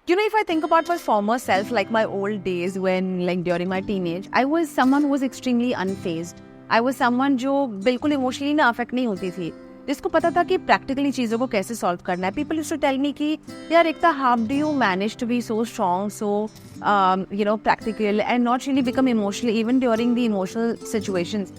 You know, if I think about my former self, like my old days when, like during my teenage, I was someone who was extremely unfazed. I was someone जो बिल्कुल emotionally ना affect नहीं होती थी, जिसको पता था कि प्रैक्टिकली चीज़ों को कैसे सॉल्व करना है. People used to tell me कि यार Ekta, how do you manage to be so strong, so practical and not really become emotional even during the emotional situations.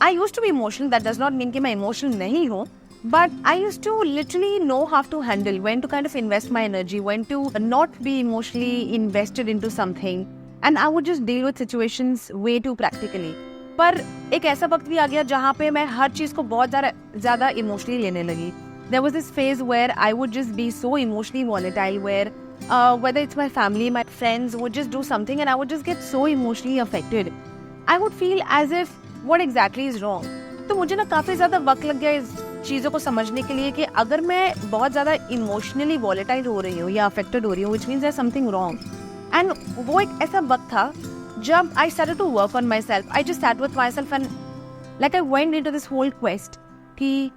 I used to be emotional. That does not mean कि मैं emotional नहीं हूँ. But I used to literally know how to handle, when to kind of invest my energy, when to not be emotionally invested into something. And I would just deal with situations way too practically. पर एक ऐसा वक्त भी आ गया जहाँ पे मैं हर चीज़ को बहुत ज़्यादा emotionally लेने लगी. There was this phase where I would just be so emotionally volatile, where whether it's my family, my friends would just do something and I would just get so emotionally affected. I would feel as if what exactly is wrong. तो मुझे ना काफ़ी ज़्यादा वक्त लग गया इस चीज़ों को समझने के लिए कि अगर मैं बहुत ज़्यादा इमोशनली वॉलेटाइल हो रही हूँ या अफेक्टेड हो रही हूँ, which means there something wrong. And वो एक ऐसा वक्त था जब I started to work on myself. I just sat with myself and like I went into this whole quest कि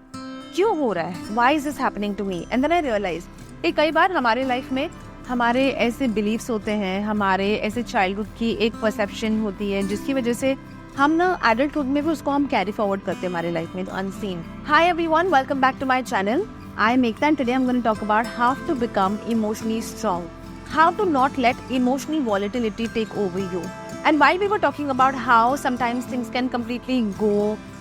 क्यों हो रहा है, why is this happening to me. And then I realize कि कई बार हमारे life में हमारे ऐसे बिलीव्स होते हैं, हमारे ऐसे चाइल्डहुड की एक परसेप्शन होती है जिसकी वजह से हम ना एडल्टहुड में भी उसको हम कैरी फॉरवर्ड करते हैं हमारे लाइफ में, तो unseen. Hi everyone, welcome back to my channel. I am Ekta and today I am going to talk about how to become emotionally strong, how to not let emotional volatility take over you. And while we were talking about how sometimes things can completely go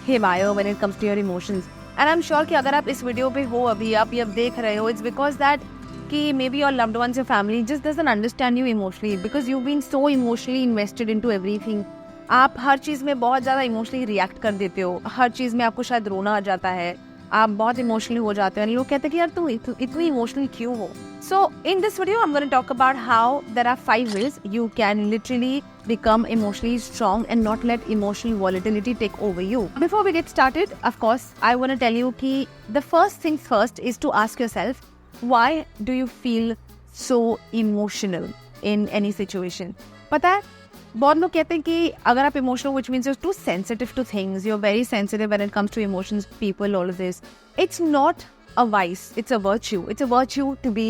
haywire when it comes to your emotions, and I'm sure कि अगर आप इस video पे हो अभी, आप ये देख रहे हो, it's because that कि maybe your loved ones, your family just doesn't understand you emotionally because you've been so emotionally invested into everything. आप हर चीज़ में बहुत ज़्यादा इमोशनली रिएक्ट कर देते हो, हर चीज़ में आपको शायद रोना आ जाता है, आप बहुत इमोशनली हो जाते हो. लोग कहते हैं कि यार तुम इतनी इमोशनल क्यों हो. So in this video I am going to talk about how there are 5 ways you can literally become emotionally strong and not let emotional volatility take over you. Before we get started, of course, I want to tell you कि the first things first is to ask yourself, why do you feel so emotional in any situation? पता है, बहुत लोग कहते हैं कि अगर आप emotional, which means you're too sensitive to things, you're very sensitive when it comes to emotions, people, all of this. It's not a vice, it's a virtue. It's a virtue to be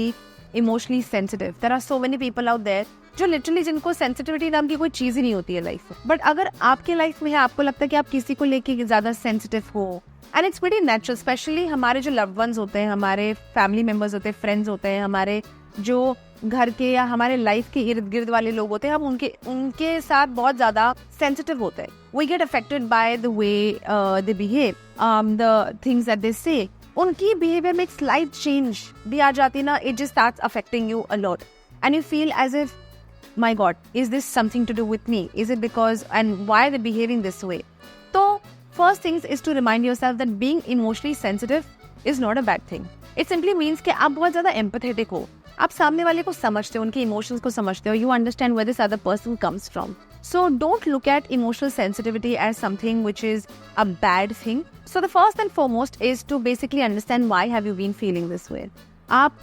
emotionally sensitive. There are so many people out there जो literally जिनको sensitivity नाम की कोई चीज़ ही नहीं होती है life में. But अगर आपके लाइफ में है, आपको लगता है कि आप किसी को लेके ज़्यादा सेंसिटिव हो, and it's very natural. Specially हमारे जो लव्ड वंस होते हैं, हमारे फैमिली मेम्बर्स होते हैं, फ्रेंड्स होते हैं, हमारे जो घर के या हमारे लाइफ के इर्द गिर्द वाले लोग होते हैं, हम उनके साथ बहुत ज़्यादा सेंसिटिव होते हैं. We get affected by the way they behave, the things that they say. उनकी बिहेवियर में एक स्लाइट चेंज भी आ जाती है ना, it just starts affecting you a lot and you feel as if, my God, is this something to do with me? Is it because, and why are they behaving this way? So, first things is to remind yourself that being emotionally sensitive is not a bad thing. It simply means कि आप बहुत ज़्यादा empathetic हो. आप सामने वाले को समझते हो, उनके emotions को समझते हो. You understand where this other person comes from. So, don't look at emotional sensitivity as something which is a bad thing. So, the first and foremost is to basically understand why have you been feeling this way. आप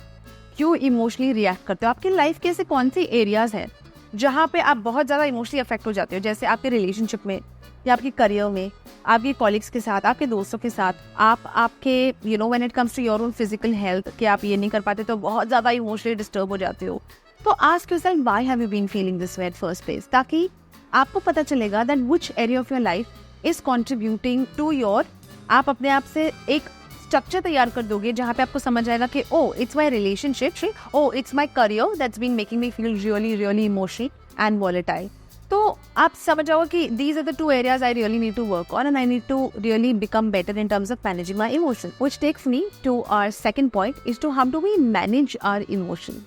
क्यों emotionally react करते हो? आपकी life के ऐसे कौन से areas हैं जहाँ पे आप बहुत ज़्यादा इमोशनली अफेक्ट हो जाते हो? जैसे आपके रिलेशनशिप में, या आपके करियर में, आपके कॉलिग्स के साथ, आपके दोस्तों के साथ, आपके when it comes to your own physical health, कि आप ये नहीं कर पाते तो बहुत ज़्यादा इमोशनली डिस्टर्ब हो जाते हो. तो ask yourself, why have you been feeling this way at first place, ताकि आपको पता चलेगा that which area of your life is contributing to your. आप अपने आप से एक स्ट्रक्चर तैयार कर दोगे जहाँ पे आपको समझ आएगा कि oh it's my relationship, oh it's my career that's been making me feel really really emotional and volatile. तो आप समझ जाओगे कि these are the 2 areas I really need to work on and I need to really become better in terms of managing my emotions. Which takes me to our second point, is to how do we manage our emotions,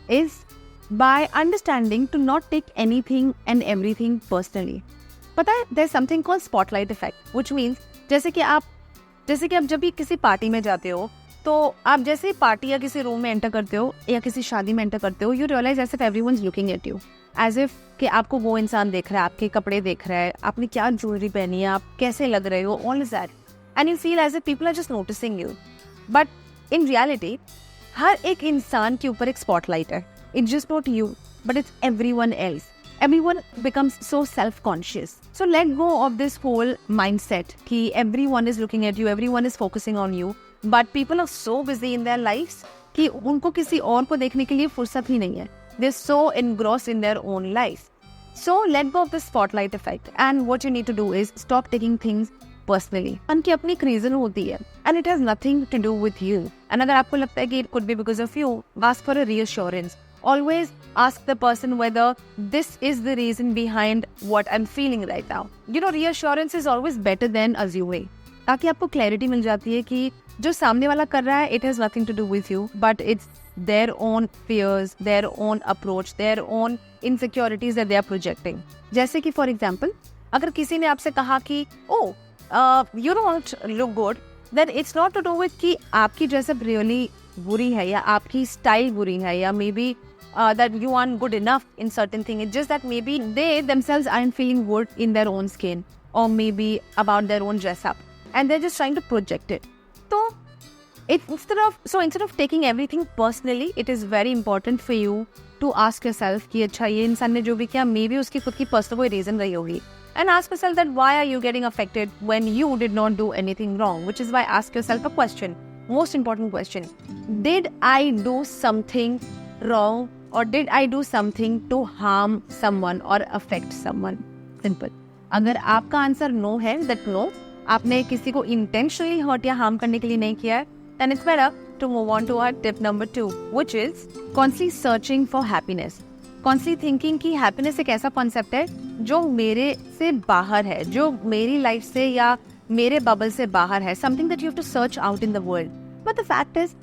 is by understanding to not take anything and everything personally. पता है, there's something called spotlight effect, which means जैसे कि आप जब भी किसी party में जाते हो, तो आप जैसे ही पार्टी या किसी रूम में एंटर करते हो या किसी शादी में एंटर करते हो, you realize as if everyone's looking at you, as if कि आपको वो इंसान देख रहा है, आपके कपड़े देख रहा है, आपने क्या ज्वेलरी पहनी है, आप कैसे लग रहे हो, all is that, and you feel as if people are just noticing you. But in reality हर एक इंसान के ऊपर एक स्पॉटलाइट है. It's just not you, but it's everyone else. Everyone becomes so self-conscious. So let go of this whole mindset कि everyone is looking at you, everyone is focusing on you. But people are so busy in their lives कि उनको किसी और को देखने के लिए फुर्सत ही नहीं है. They're so engrossed in their own life. So let go of the spotlight effect, and what you need to do is stop taking things personally. उनकी अपनी एक रीजन होती है, and it has nothing to do with you. And अगर आपको लगता है कि it could be because of you, ask for a reassurance. Always ask the person whether this is the reason behind what I'm feeling right now. You know, reassurance is always better than assuming. ताकि आपको clarity मिल जाती है कि जो सामने वाला कर रहा है, it has nothing to do with you, but it's their own fears, their own approach, their own insecurities that they are projecting. जैसे कि for example, अगर किसी ने आपसे कहा कि you don't look good, then it's not to do with कि आपकी ड्रेसअप really बुरी है या आपकी स्टाइल बुरी है या maybe that you aren't good enough in certain thing. It's just that maybe they themselves aren't feeling good in their own skin or maybe about their own dress up, and they're just trying to project it. So instead of taking everything personally, it is very important for you to ask yourself कि अच्छा ये इंसान ने जो भी किया maybe उसकी खुद की personal कोई reason रही होगी, and ask yourself that why are you getting affected when you did not do anything wrong, which is why ask yourself a question, most important question: did I do something wrong or did I do something to harm someone or affect someone? Simple. अगर आपका answer no है, that no, आपने किसी को intentionally hurt या harm करने के लिए नहीं किया है, then it's better to move on to our tip number 2, which is constantly searching for happiness. Constantly thinking कि happiness एक ऐसा concept है जो मेरे से बाहर है, जो मेरी life से या मेरे bubble से बाहर है, something that you have to search out in the world. But the fact is,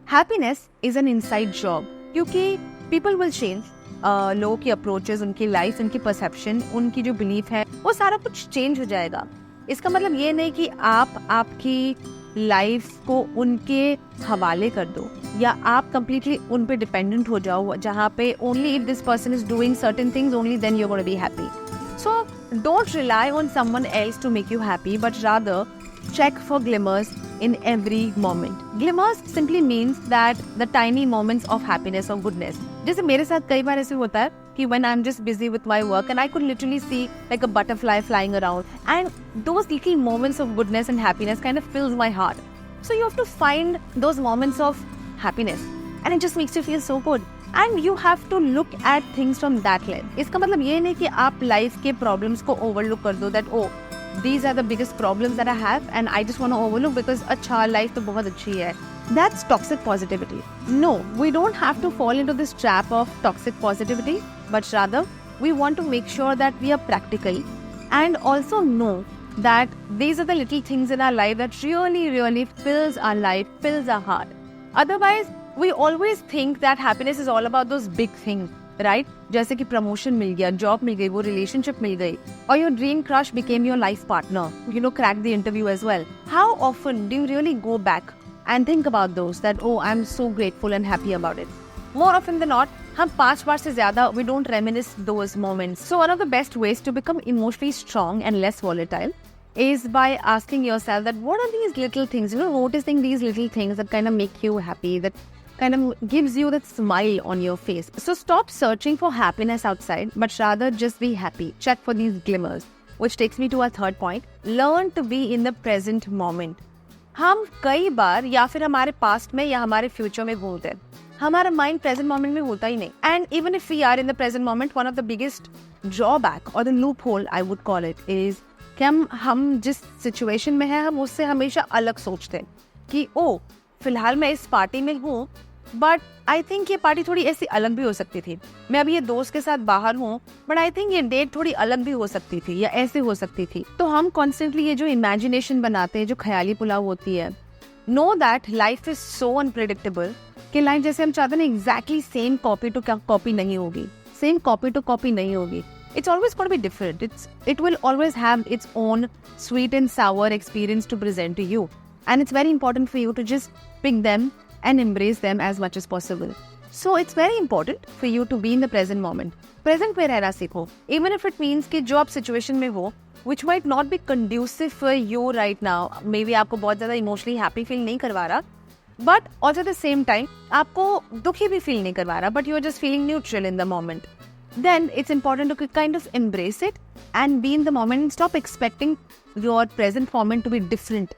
happiness is an inside job. क्योंकि people will change, लोगों की approaches, उनकी life, उनकी perception, उनकी जो belief है, वो सारा कुछ change हो जाएगा. इसका मतलब ये नहीं कि आप आपकी लाइफ को उनके हवाले कर दो या आप completely उन पे dependent हो जाओ, जहाँ पे only if this person is doing certain things, only then you're going to be happy. So don't rely on someone else to make you happy, but rather check for glimmers in every moment. Glimmers simply means that the tiny moments of happiness or goodness. जैसे मेरे साथ कई बार ऐसे होता है कि when I'm just busy with my work and I could literally see like a butterfly flying around, and those little moments of goodness and happiness kind of fills my heart. So you have to find those moments of happiness and it just makes you feel so good. And you have to look at things from that lens. इसका मतलब ये नहीं कि आप life के problems को overlook कर दो, that these are the biggest problems that I have and I just want to overlook because अच्छा life तो बहुत अच्छी है. That's toxic positivity. No, we don't have to fall into this trap of toxic positivity, but rather we want to make sure that we are practical and also know that these are the little things in our life that really fills our life, fills our heart. Otherwise, we always think that happiness is all about those big things, right? जैसे कि promotion मिल गया, job मिल गई, वो relationship मिल गई, or your dream crush became your life partner, cracked the interview as well. How often do you really go back and think about those, that I'm so grateful and happy about it? More often than not, हम 5 बार से ज़्यादा we don't reminisce those moments. So one of the best ways to become emotionally strong and less volatile is by asking yourself that what are these little things, noticing these little things that kind of make you happy, that kind of gives you that smile on your face. So stop searching for happiness outside, but rather just be happy. Check for these glimmers. Which takes me to our third point. Learn to be in the present moment. हम कई बार या फिर हमारे past में या हमारे future में भूलते हैं. हमारा माइंड प्रेजेंट मोमेंट में होता ही नहीं. And even if we are in the present moment, one of the biggest drawback or the loophole I would call it is कि हम जिस सिचुएशन में हैं हम उससे हमेशा अलग सोचते हैं कि फिलहाल मैं इस पार्टी में हूँ, बट आई थिंक ये पार्टी थोड़ी ऐसी अलग भी हो सकती थी. मैं अभी ये दोस्त के साथ बाहर हूँ, बट आई थिंक ये डेट थोड़ी अलग भी हो सकती थी या ऐसे हो सकती थी. तो हम कॉन्स्टेंटली ये जो इमेजिनेशन बनाते हैं, जो ख्याली पुलाव होती है, know that life is so unpredictable कि लाइफ जैसे हम चाहते हैं ना exactly same copy to copy नहीं होगी, सेम कॉपी टू कॉपी नहीं होगी. It's always going to be different. It will always have its own sweet and sour experience to present to you. And it's very important for you to just pick them and embrace them as much as possible. So it's very important for you to be in the present moment. Present में रहना सीखो. Even if it means कि जो आप situation में हो, which might not be conducive for you right now. Maybe आपको बहुत ज़्यादा emotionally happy feel नहीं करवा रहा. But also at the same time, आपको दुखी भी feel नहीं करवा रहा. But you're just feeling neutral in the moment. Then it's important to kind of embrace it and be in the moment and stop expecting your present moment to be different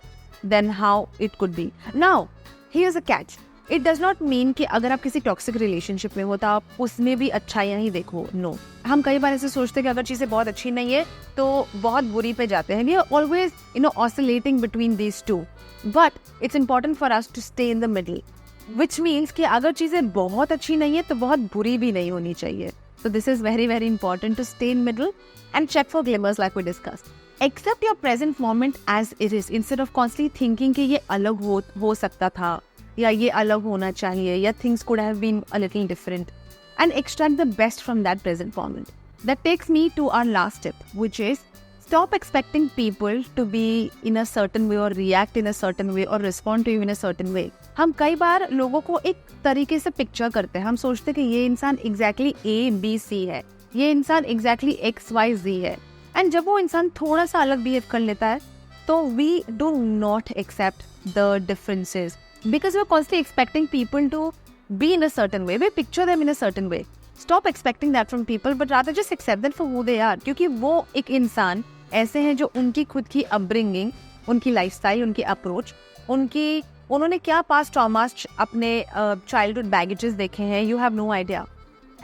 than how it could be. Now, here's a catch. It does not mean कि अगर आप किसी toxic relationship में हो तो आप उसमें भी अच्छाइयाँ ही देखो. नो, हम कई बार ऐसे सोचते हैं कि अगर चीज़ें बहुत अच्छी नहीं है तो बहुत बुरी पे जाते हैं. We are always oscillating between these two, but it's important for us to stay in the middle, which means कि अगर चीज़ें बहुत अच्छी नहीं है तो बहुत बुरी भी नहीं होनी चाहिए. So this is very, very important to stay in middle and check for glimmers like we discussed. Accept your present moment as it is instead of constantly thinking कि ये अलग हो सकता था या ये अलग होना चाहिए या things could have been a little different, and extract the best from that present moment. That takes me to our last tip, which is stop expecting people to be in a certain way or react in a certain way or respond to you in a certain way. हम कई बार लोगों को एक तरीके से picture करते हैं. हम सोचते हैं कि ये इंसान एग्जैक्टली ABC है, ये इंसान एग्जैक्टली XYZ है, एंड जब वो इंसान थोड़ा सा अलग बिहेव कर लेता है तो we do not accept the differences because we are constantly expecting people to be in a certain way. We picture them in a certain way. Stop expecting that from people but rather just accept them for who they are, क्योंकि वो एक इंसान ऐसे हैं जो उनकी खुद की अपब्रिंगिंग, उनकी लाइफस्टाइल, उनकी अप्रोच, उन्होंने क्या पास्ट ट्रॉमास, अपने चाइल्डहुड बैगेजेस देखे हैं, you have no idea.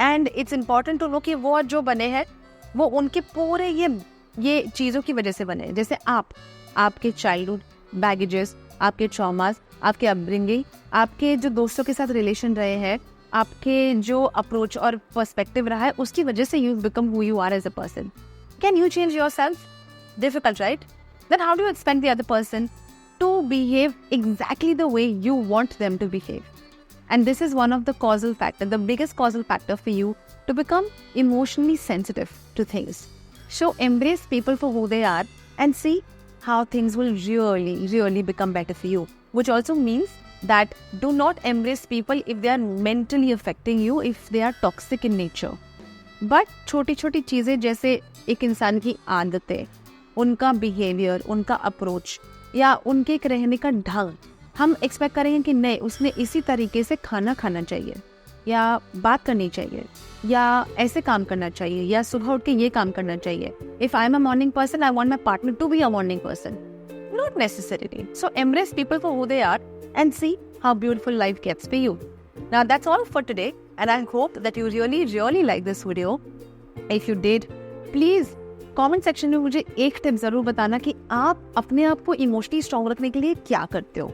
And it's important to know कि वो जो बने हैं वो उनके पूरे ये चीज़ों की वजह से बने हैं. जैसे आपके चाइल्डहुड बैगेजेस, आपके ट्रॉमास, आपके अपब्रिंगिंग, आपके जो दोस्तों के साथ रिलेशन रहे हैं, आपके जो अप्रोच और पर्सपेक्टिव रहा है, उसकी वजह से you become who you are as a person. Can you change yourself? Difficult, right? Then how do you expect the other person to behave exactly the way you want them to behave? And this is one of the causal factor, the biggest causal factor for you to become emotionally sensitive to things. So embrace people for who they are and see how things will really, really become better for you. Which also means that do not embrace people if they are mentally affecting you, if they are toxic in nature. But छोटी छोटी चीज़ें जैसे एक इंसान की आदतें, उनका behaviour, उनका अप्रोच या उनके एक रहने का ढंग, हम एक्सपेक्ट करेंगे कि नहीं उसने इसी तरीके से खाना चाहिए या बात करनी चाहिए या ऐसे काम करना चाहिए या सुबह उठ के ये काम करना चाहिए. If I am a morning person, I want my partner to be a morning person. Not necessarily. So embrace people for who they are and see how beautiful life gets for you. Now that's all for today and I hope that you really like this video. If you did, please comment section में मुझे एक tip जरूर बताना कि आप अपने आप को इमोशनली स्ट्रॉन्ग रखने के लिए क्या करते हो.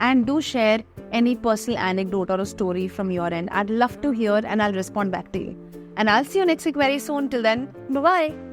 And do share any personal anecdote or story from your end. I'd love to hear and I'll respond back to you. And I'll see you next week very soon. Till then, bye-bye.